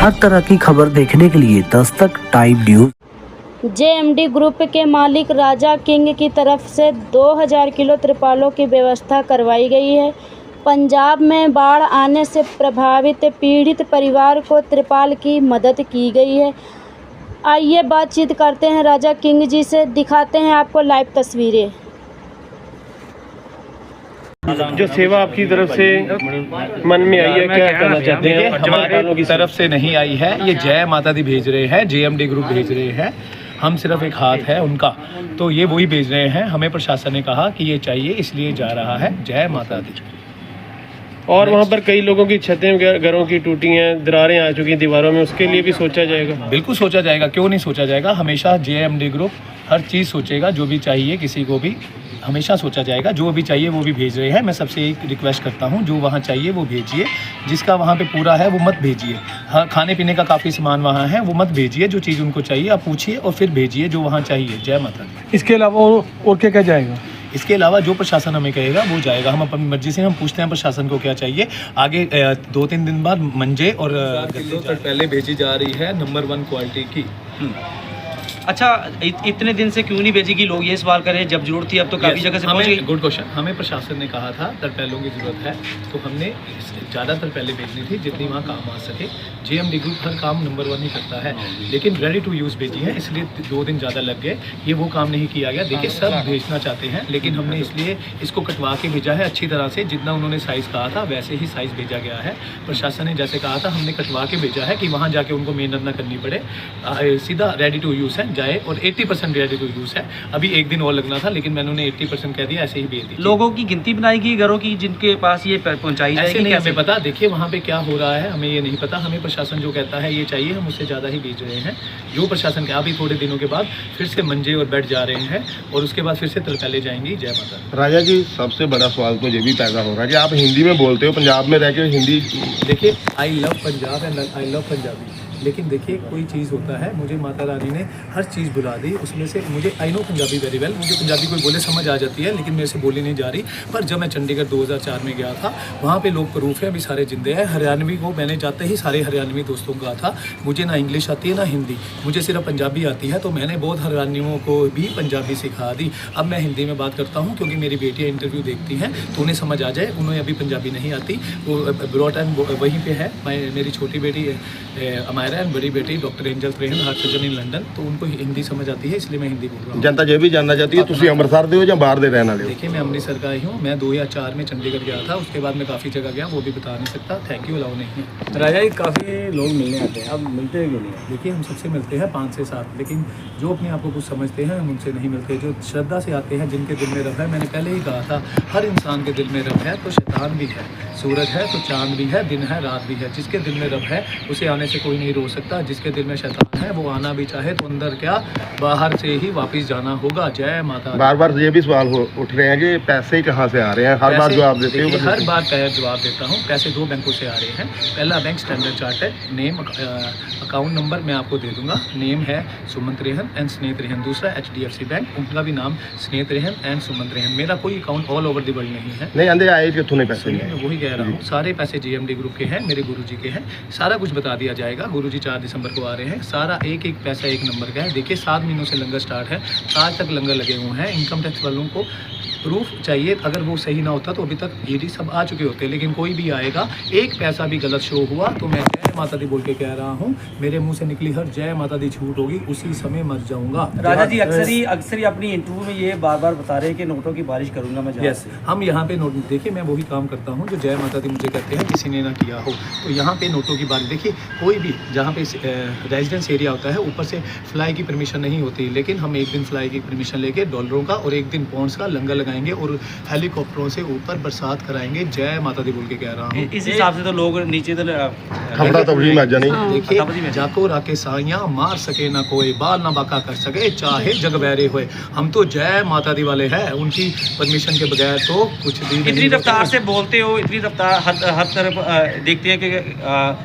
हर तरह की खबर देखने के लिए Dastak time news. JMD group के मालिक राजा किंग की तरफ से 2000 किलो त्रिपालों की व्यवस्था करवाई गई है। पंजाब में बाढ़ आने से प्रभावित पीड़ित परिवार को त्रिपाल की मदद की गई है। आइए बातचीत करते हैं राजा किंग जी से, दिखाते हैं आपको लाइव तस्वीरें। जो सेवा आपकी तरफ से मन में आई है, क्या कहना चाहते हैं? हमारे तरफ से नहीं आई है, ये जय माता दी भेज रहे हैं, जेएमडी ग्रुप भेज रहे हैं। हम सिर्फ एक हाथ है उनका, तो ये वही भेज रहे हैं। हमें प्रशासन ने कहा कि ये चाहिए, इसलिए जा रहा है। जय माता दी। और वहाँ पर कई लोगों की छतें घरों की टूटी हैं, दरारें आ चुकी हैं दीवारों में, उसके लिए भी सोचा जाएगा? बिल्कुल सोचा जाएगा, क्यों नहीं सोचा जाएगा। हमेशा जेएमडी ग्रुप हर चीज़ सोचेगा, जो भी चाहिए किसी को भी हमेशा सोचा जाएगा। जो भी चाहिए वो भी भेज रहे हैं। मैं सबसे एक रिक्वेस्ट करता हूँ, जो वहाँ चाहिए वो भेजिए, जिसका वहाँ पे पूरा है वो मत भेजिए। हाँ, खाने पीने का काफ़ी सामान वहाँ है, वो मत भेजिए। जो चीज़ उनको चाहिए आप पूछिए और फिर भेजिए जो वहाँ चाहिए। जय माता दी। इसके अलावा और क्या क्या जाएगा? इसके अलावा जो प्रशासन हमें कहेगा वो जाएगा। हम अपनी मर्जी से हम पूछते हैं प्रशासन को क्या चाहिए। आगे 2-3 दिन बाद मंजे और गद्दों तक पहले भेजी जा रही है नंबर 1 क्वालिटी की। अच्छा, इतने दिन से क्यों नहीं भेजेगी? लोग ये सवाल करें, जब जरूरत थी अब तो काफ़ी जगह से पहुंच गई। Good question. हमें प्रशासन ने कहा था तरपेलों की ज़रूरत है, तो हमने ज़्यादातर पहले भेजनी थी जितनी वहाँ काम आ सके। जेएमडी ग्रुप हर काम नंबर 1 ही करता है, लेकिन रेडी टू यूज़ भेजी है, इसलिए 2 दिन ज़्यादा लग गए। ये वो काम नहीं किया गया। देखिए सब भेजना चाहते हैं, लेकिन हमने इसलिए इसको कटवा के भेजा है अच्छी तरह से। जितना उन्होंने साइज़ कहा था वैसे ही साइज़ भेजा गया है। प्रशासन ने जैसे कहा था हमने कटवा के भेजा है कि वहाँ जाके उनको मेहनत ना करनी पड़े। सीधा रेडी टू यूज़ है, जाए। और 80% रेडी टू यूज़ है। अभी 1 दिन और लगना था, लेकिन मैंने उन्हें 80% कह दिया, ऐसे ही भेज दी। लोगों की गिनती बनाई गई घरों की जिनके पास ये पहुंचाई जाएगी? नहीं हमें पता। देखिए वहाँ पे क्या हो रहा है हमें ये नहीं पता। हमें प्रशासन जो कहता है ये चाहिए, हम उससे ज़्यादा ही भेज रहे हैं। जो प्रशासन का अभी थोड़े दिनों के बाद फिर से मंजे और बेड जा रहे हैं, और उसके बाद फिर से तरपेले जाएंगी। जय माता। राजा जी, सबसे बड़ा सवाल तो ये भी पैदा हो रहा है कि आप हिंदी में बोलते हो, पंजाब में रह के हिंदी। देखिए I love Punjab and I love Punjabi, लेकिन देखिए कोई चीज़ होता है, मुझे माता रानी ने हर चीज़ बुला दी। उसमें से मुझे I know Punjabi very well, मुझे पंजाबी कोई बोले समझ आ जाती है, लेकिन मेरे से बोली नहीं जा रही। पर जब मैं चंडीगढ़ 2004 में गया था, वहाँ पे लोग प्रूफ है अभी सारे जिंदे हैं। हरियाणवी को मैंने जाते ही सारे हरियाणवी दोस्तों को कहा था मुझे ना इंग्लिश आती है ना हिंदी, मुझे सिर्फ पंजाबी आती है। तो मैंने बहुत हरियाणवियों को भी पंजाबी सिखा दी। अब मैं हिंदी में बात करता हूँ, क्योंकि मेरी बेटियाँ इंटरव्यू देखती हैं तो उन्हें समझ आ जाए। उन्हें अभी पंजाबी नहीं आती, वो ब्रॉट एंड वहीं पर है। मेरी छोटी बेटी अमायरा एंड बड़ी बेटी doctor angel Trehan, heart surgeon in London, तो उनको हिंदी समझ आती है, इसलिए मैं हिंदी बोल रहा हूँ। जनता ये भी जानना चाहती है तुम अमृतसर दे हो या बाहर दे रहने वाले हो? देखिए मैं अमृतसर का ही हूँ। मैं 2004 में चंडीगढ़ गया था, उसके बाद मैं काफ़ी जगह गया, वो भी बता नहीं सकता। थैंक यू, अलाउ नहीं है। राजा जी, काफ़ी लोग मिलने आते हैं, अब मिलते हैं क्यों नहीं? देखिए हम सबसे मिलते हैं 5 से 7, लेकिन जो अपने आप को कुछ समझते हैं हम उनसे नहीं मिलते। जो श्रद्धा से आते हैं, जिनके दिल में रब है, मैंने पहले ही कहा था हर इंसान के दिल में रब है तो शैतान भी है, सूरज है तो चांद भी है, दिन है रात भी है। जिसके दिल में रब है उसे आने से कोई नहीं रोक सकता। जिसके दिल में शैतान है वो आना भी चाहे तो अंदर क्या बाहर से ही वापस जाना होगा। जय माता। बार बार ये भी सवाल उठ रहे हैं कि पैसे कहाँ से आ रहे हैं, हर बार जवाब देते हो? हर बार जवाब देता हूँ। पैसे 2 बैंकों से आ रहे हैं। पहला bank standard chartered, name account number मैं आपको दे दूंगा। नेम है सुमंत रेहन एंड स्नेत रेहन। दूसरा HDFC बैंक, उनका भी नाम स्नेत रेहन एंड सुमंत रेहन। मेरा कोई account all over the world नहीं है। नहीं अंदर आए कि नहीं पैसे नहीं? मैं वही कह रहा हूँ, सारे पैसे जेएमडी ग्रुप के हैं, मेरे गुरुजी के हैं। सारा कुछ बता दिया जाएगा। गुरुजी 4 दिसंबर को आ रहे हैं। सारा एक एक पैसा एक नंबर का है। देखिए 7 महीनों से लंगर स्टार्ट है, आज तक लंगर लगे हुए हैं। इनकम टैक्स वालों को प्रूफ चाहिए, अगर वो सही ना होता तो अभी तक ईडी सब आ चुके होते, लेकिन कोई भी आएगा, एक पैसा भी गलत शो हुआ तो मैं जय माता दी बोल के कह रहा हूँ, मेरे मुंह से निकली हर जय माता दी झूठ होगी, उसी समय मर जाऊंगा। राजा जी अक्सर ही अपनी इंटरव्यू में ये बार बार बता रहे हैं कि नोटों की बारिश करूंगा मैं। यस, हम यहाँ पे नोट, देखिए मैं वही काम करता हूँ जो जय माता दी मुझे कहते हैं किसी ने ना किया हो। तो यहाँ पे नोटों की बारिश, देखिए कोई भी जहाँ पे रेजिडेंस एरिया होता है ऊपर से फ्लाई की परमिशन नहीं होती, लेकिन हम एक दिन फ्लाई की परमिशन लेके डॉलरों का और एक दिन पॉन्ड्स का लंगर लगाएंगे और हेलीकॉप्टरों से ऊपर बरसात कराएंगे। जय माता दी बोल के कह रहा हूँ। इस हिसाब से तो लोग नीचे तो खबरा तो बड़ी मजा नहीं। देखिए जाको राके साइयां मार सके ना कोई, बाल ना बाका कर सके चाहे जग बैरे हुए। हम तो जय माता दी वाले हैं, उनकी परमिशन के बगैर तो कुछ भी नहीं। इतनी रफ्तार से बोलते हो, इतनी रफ्तार हर तरफ देखते हैं कि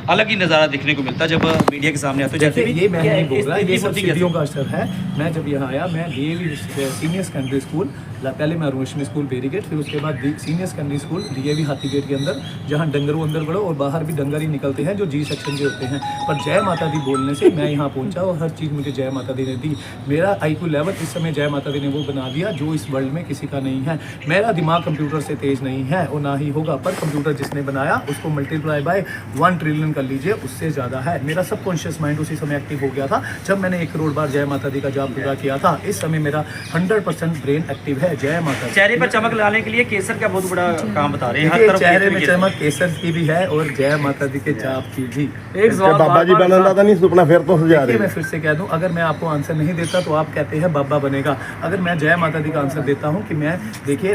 अलग ही नज़ारा देखने को मिलता है जब मीडिया के सामने आते हो। जैसे ये मैं नहीं बोल रहा, ये सब सीढ़ियों का असर है। मैं जब यहाँ आया, मैं DAV सीनियर सेकेंडरी स्कूल पहले मैं रोशनी स्कूल बेरी गेट, फिर उसके बाद सीनियर सेकेंडरी स्कूल डीएवी हाथी गेट के अंदर, जहाँ डंगर अंदर बढ़ो और बाहर भी डंगर ही निकलते हैं जो जी सेक्शन के होते हैं। पर जय माता दी बोलने से मैं यहाँ पहुँचा और हर चीज़ मुझे जय माता दी ने दी। मेरा IQ लेवल इस समय जय माता दी ने वो बना दिया जो इस वर्ल्ड में किसी का नहीं है। मेरा दिमाग कंप्यूटर से तेज नहीं है और ना ही होगा, पर कंप्यूटर जिसने बनाया उसको मल्टीप्लाई बाय 1 ट्रिलियन कर लीजिए, उससे ज़्यादा है। मेरा सबकॉन्शियस माइंड उसी समय एक्टिव हो गया था जब मैंने 1 करोड़ बार जय माता दी का जाप पूरा किया था। इस समय मेरा 100% ब्रेन एक्टिव है। जय माता दी। चेहरे पर चमक लाने के लिए केसर का बहुत बड़ा काम बता रहे हैं। हर देखिए, तरफ चेहरे में केसर। चमक केसर की भी है और जय माता दी के जाप की भी। एक सवाल बाबा जी बार-बार- बनना था नहीं सुपना, फिर तो सजा देखिए, रहे मैं फिर से कह दूं, अगर मैं आपको आंसर नहीं देता तो आप कहते हैं बाबा बनेगा। अगर मैं जय माता दी का आंसर देता हूं कि मैं देखिए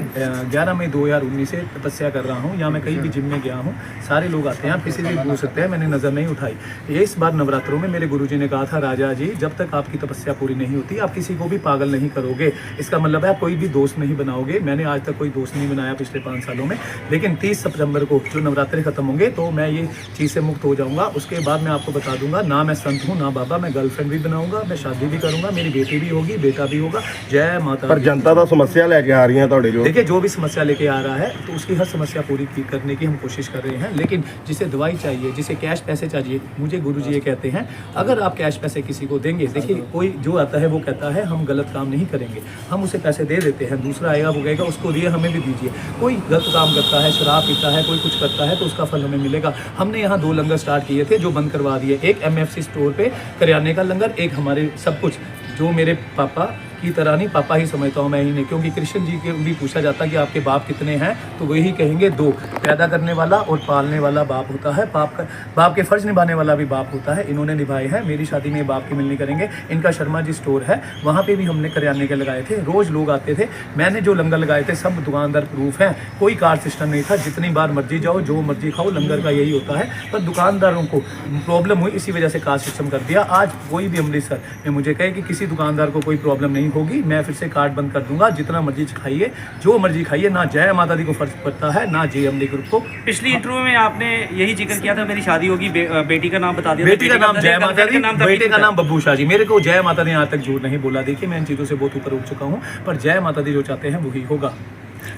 11 मई 2019 से तपस्या कर रहा हूं, या मैं कहीं भी जिम में गया हूं, सारे लोग आते हैं, आप किसी से भी पूछ सकते हैं, मैंने नज़र नहीं उठाई। ये इस बार नवरात्रों में मेरे गुरुजी ने कहा था, राजा जी जब तक आपकी तपस्या पूरी नहीं होती आप किसी को भी पागल नहीं करोगे। इसका मतलब है आप कोई भी दोस्त नहीं बनाओगे। मैंने आज तक कोई दोस्त नहीं बनाया पिछले 5 सालों में, लेकिन 30 सितंबर को जो नवरात्रे खत्म होंगे तो मैं ये चीज़ से मुक्त हो जाऊंगा। उसके बाद मैं आपको बता दूंगा, ना मैं संत हूँ ना बाबा, मैं गर्लफ्रेंड भी बनाऊंगा, मैं शादी भी करूंगा, मेरी बेटी भी होगी, बेटा भी होगा। जय माता पर दी। जनता तो समस्या लेके आ रही है थोड़े जो। देखिए, जो भी समस्या लेके आ रहा है तो उसकी हर समस्या पूरी करने की हम कोशिश कर रहे हैं, लेकिन जिसे दवाई चाहिए, जिसे कैश पैसे चाहिए, मुझे गुरुजी ये कहते हैं अगर आप कैश पैसे किसी को देंगे, देखिए कोई जो आता है वो कहता है हम गलत काम नहीं करेंगे, हम उसे पैसे दे देते हैं, दूसरा आएगा वो कहेगा उसको दिए हमें भी दीजिए। कोई गलत काम करता है, शराब पीता है, कोई कुछ करता है तो उसका फल हमें मिलेगा। हमने यहाँ 2 लंगर स्टार्ट किए थे जो बंद करवा दिए, एक MFC स्टोर पे करियाने का लंगर, एक हमारे सब कुछ जो मेरे पापा की तरह नहीं, पापा ही समझता हूँ मैं ही नहीं, क्योंकि कृष्ण जी के भी पूछा जाता कि आपके बाप कितने हैं तो वही कहेंगे 2। पैदा करने वाला और पालने वाला बाप होता है, बाप के फर्ज निभाने वाला भी बाप होता है। इन्होंने निभाए हैं। मेरी शादी में बाप की मिलनी करेंगे। इनका शर्मा जी स्टोर है, वहाँ पे भी हमने करियाने के लगाए थे, रोज़ लोग आते थे। मैंने जो लंगर लगाए थे सब दुकानदार प्रूफ हैं, कोई कार्ड सिस्टम नहीं था, जितनी बार मर्जी जाओ जो मर्जी खाओ, लंगर का यही होता है। पर दुकानदारों को प्रॉब्लम हुई, इसी वजह से कार्ड सिस्टम कर दिया। आज कोई भी अमृतसर में मुझे कहे कि किसी दुकानदार को कोई प्रॉब्लम नहीं होगी, मैं फिर से कार्ड बंद कर दूंगा, जितना मर्जी खाइए, जो मर्जी खाइए, ना जय माता दी को फर्ज पड़ता है ना JMD ग्रुप को। पिछली इंटरव्यू में आपने यही जिक्र किया था मेरी शादी होगी, बेटी का नाम बता दिया। बेटी का नाम जय माता दी, बेटे का था। नाम बब्बू शाह जी। मेरे को जय माता दी आज तक झूठ नहीं बोला। देखिए, मैं इन चीज़ों से बहुत ऊपर उठ चुका हूँ, पर जय माता दी जो चाहते हैं वही होगा।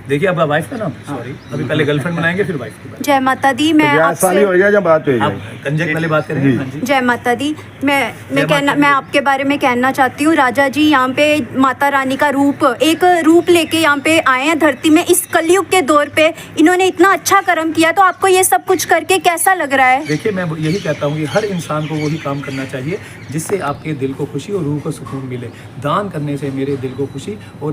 देखिए, आपका वाइफ का नाम, सॉरी, अभी पहले गर्लफ्रेंड बनाएंगे फिर वाइफ की बात। जय माता दी। मैं साली आपसे हो जाए या बात हो आप जाए। कंजक वाली बात करेंगे। हाँ जी। जय माता दी। मैं आपके बारे में कहना चाहती हूँ, राजा जी यहाँ पे माता रानी का एक रूप लेके यहाँ पे आए हैं धरती में। इस कलयुग के दौर पे इन्होंने इतना अच्छा कर्म किया, तो आपको ये सब कुछ करके कैसा लग रहा है? देखिए, मैं यही कहता हूँ कि हर इंसान को वही काम करना चाहिए जिससे आपके दिल को खुशी और रूह को सुकून मिले। दान करने से मेरे दिल को खुशी, और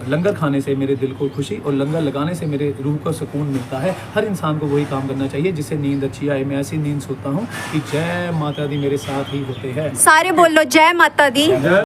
लंगर खाने से मेरे दिल को खुशी, और लंगर लगाने से मेरे रूह को सुकून मिलता है। हर इंसान को वही काम करना चाहिए जिससे नींद अच्छी आए। मैं ऐसी नींद सोता हूँ कि जय माता दी मेरे साथ ही होते हैं। सारे बोल लो जय माता दी।